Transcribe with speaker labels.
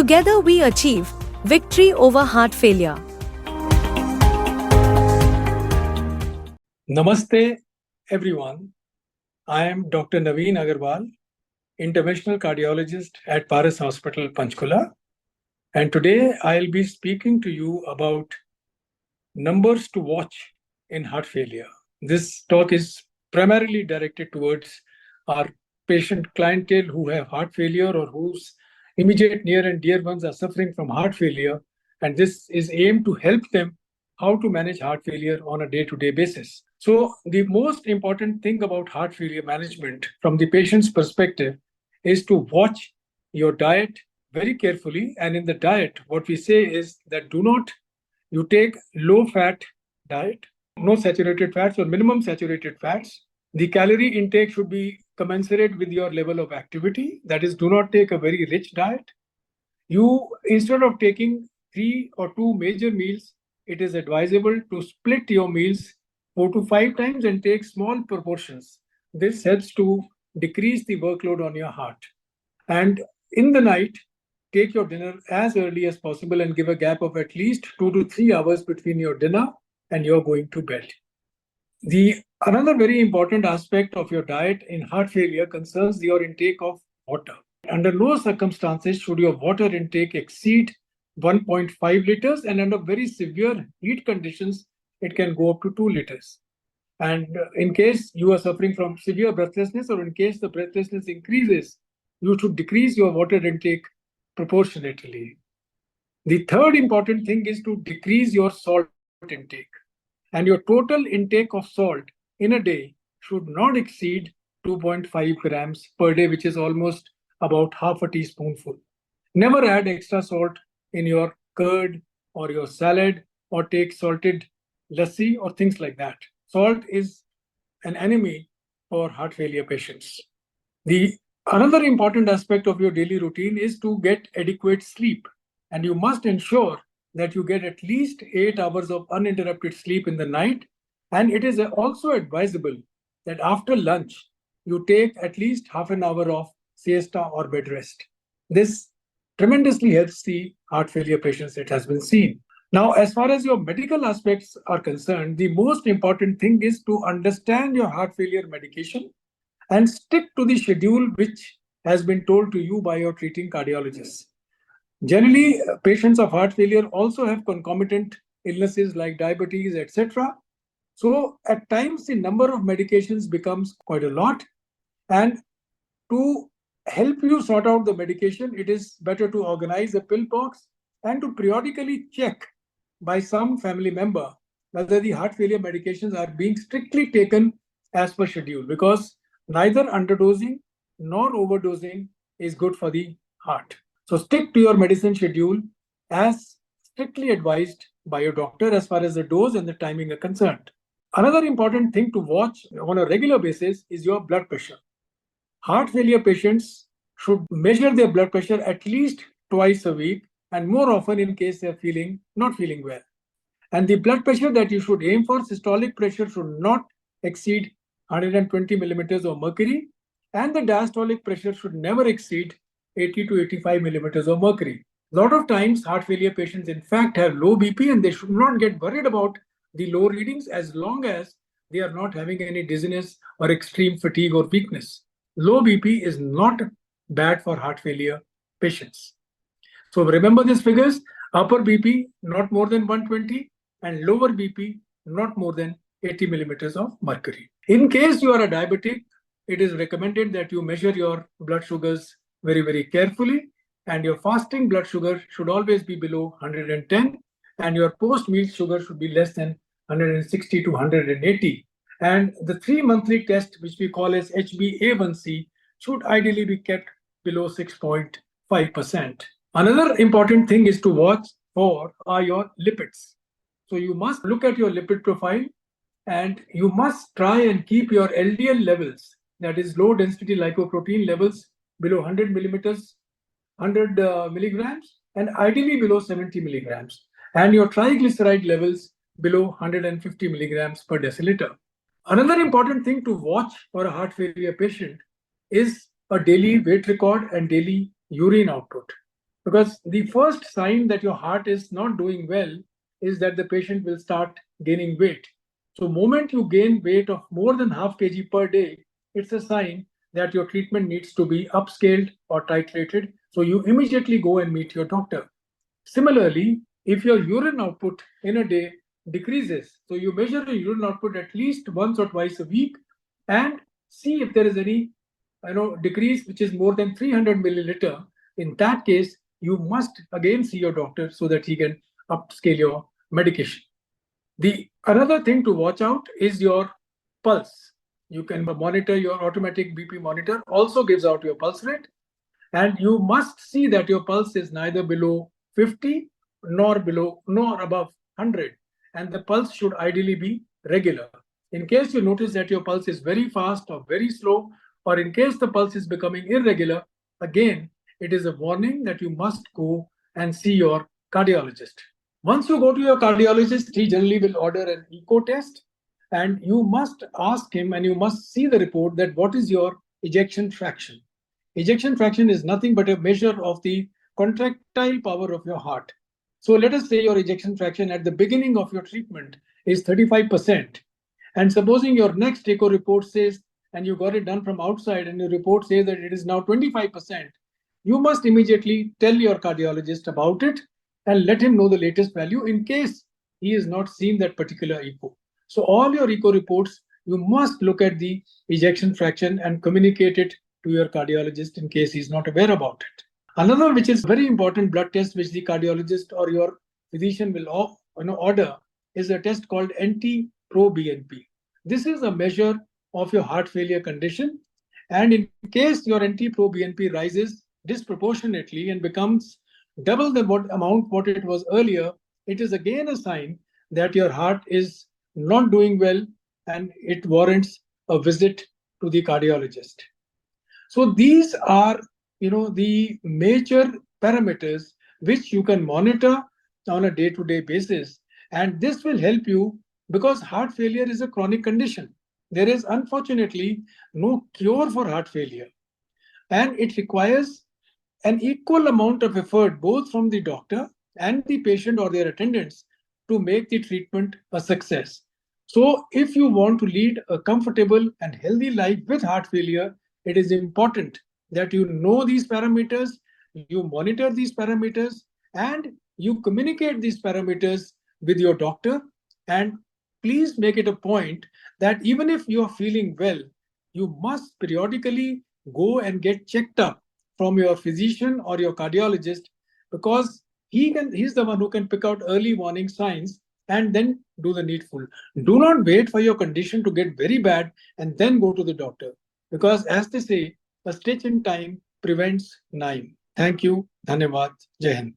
Speaker 1: Together we achieve victory over heart failure.
Speaker 2: Namaste, everyone. I am Dr. Naveen Aggarwal, interventional cardiologist at Paras Hospital, Panchkula. And today I'll be speaking to you about numbers to watch in heart failure. This talk is primarily directed towards our patient clientele who have heart failure or whose immediate near and dear ones are suffering from heart failure. And this is aimed to help them how to manage heart failure on a day-to-day basis. So the most important thing about heart failure management from the patient's perspective is to watch your diet very carefully. And in the diet, what we say is that do not you take low fat diet, no saturated fats or minimum saturated fats. The calorie intake should be commensurate with your level of activity. That is, do not take a very rich diet. You, instead of taking 3 or 2 major meals, it is advisable to split your meals 4 to 5 times and take small proportions. This helps to decrease the workload on your heart. And in the night, take your dinner as early as possible and give a gap of at least 2 to 3 hours between your dinner and your going to bed. Another very important aspect of your diet in heart failure concerns your intake of water. Under no circumstances should your water intake exceed 1.5 liters, and under very severe heat conditions, it can go up to 2 liters. And in case you are suffering from severe breathlessness, or in case the breathlessness increases, you should decrease your water intake proportionately. The third important thing is to decrease your salt intake. And your total intake of salt in a day should not exceed 2.5 grams per day, which is almost about half a teaspoonful. Never add extra salt in your curd or your salad, or take salted lassi or things like that. Salt is an enemy for heart failure patients. Another important aspect of your daily routine is to get adequate sleep. And you must ensure that you get at least 8 hours of uninterrupted sleep in the night. And it is also advisable that after lunch, you take at least half an hour of siesta or bed rest. This tremendously helps the heart failure patients, it has been seen. Now, as far as your medical aspects are concerned, the most important thing is to understand your heart failure medication and stick to the schedule which has been told to you by your treating cardiologist. Generally, patients of heart failure also have concomitant illnesses like diabetes, etc. So at times, the number of medications becomes quite a lot. And to help you sort out the medication, it is better to organize a pill box and to periodically check by some family member whether the heart failure medications are being strictly taken as per schedule, because neither underdosing nor overdosing is good for the heart. So stick to your medicine schedule as strictly advised by your doctor as far as the dose and the timing are concerned. Another important thing to watch on a regular basis is your blood pressure. Heart failure patients should measure their blood pressure at least twice a week, and more often in case they're not feeling well. And the blood pressure that you should aim for, systolic pressure, should not exceed 120 millimeters of mercury, and the diastolic pressure should never exceed 80 to 85 millimeters of mercury. A lot of times, heart failure patients, in fact, have low BP, and they should not get worried about the low readings as long as they are not having any dizziness or extreme fatigue or weakness. Low BP is not bad for heart failure patients. So remember these figures: upper BP not more than 120, and lower BP not more than 80 millimeters of mercury. In case you are a diabetic, it is recommended that you measure your blood sugars very, very carefully, and your fasting blood sugar should always be below 110, and your post-meal sugar should be less than 160 to 180. And the 3-monthly test, which we call as HbA1c, should ideally be kept below 6.5%. Another important thing is to watch for are your lipids. So you must look at your lipid profile, and you must try and keep your LDL levels, that is low density lipoprotein levels, below 100 milligrams, and ideally below 70 milligrams, and your triglyceride levels below 150 milligrams per deciliter. Another important thing to watch for a heart failure patient is a daily weight record and daily urine output. Because the first sign that your heart is not doing well is that the patient will start gaining weight. So, moment you gain weight of more than half kg per day, it's a sign that your treatment needs to be upscaled or titrated. So, you immediately go and meet your doctor. Similarly, if your urine output in a day decreases, so you measure your urine output at least once or twice a week and see if there is any decrease which is more than 300 milliliter. In that case, you must again see your doctor so that he can upscale your medication. The another thing to watch out is your pulse. You can monitor your automatic BP monitor, also gives out your pulse rate, and you must see that your pulse is neither below 50 nor above 100, and the pulse should ideally be regular. In case you notice that your pulse is very fast or very slow, or in case the pulse is becoming irregular, again it is a warning that you must go and see your cardiologist. Once you go to your cardiologist, he generally will order an echo test, and you must ask him and you must see the report that what is your ejection fraction. Ejection fraction is nothing but a measure of the contractile power of your heart. So let us say your ejection fraction at the beginning of your treatment is 35%. And supposing your next echo report says, and you got it done from outside, and your report says that it is now 25%, you must immediately tell your cardiologist about it and let him know the latest value in case he has not seen that particular echo. So all your echo reports, you must look at the ejection fraction and communicate it to your cardiologist in case he's not aware about it. Another, which is very important blood test, which the cardiologist or your physician will order, is a test called NT-proBNP. This is a measure of your heart failure condition, and in case your NT-proBNP rises disproportionately and becomes double the what it was earlier, it is again a sign that your heart is not doing well and it warrants a visit to the cardiologist. So these are, the major parameters which you can monitor on a day-to-day basis, and this will help you because heart failure is a chronic condition. There is unfortunately no cure for heart failure, and it requires an equal amount of effort both from the doctor and the patient or their attendants to make the treatment a success. So, if you want to lead a comfortable and healthy life with heart failure, it is important that you know these parameters, you monitor these parameters, and you communicate these parameters with your doctor. And please make it a point that even if you are feeling well, you must periodically go and get checked up from your physician or your cardiologist, because he's the one who can pick out early warning signs and then do the needful. Do not wait for your condition to get very bad and then go to the doctor, because as they say, a stitch in time prevents time. Thank you. Dhanyavad. Jai Hind.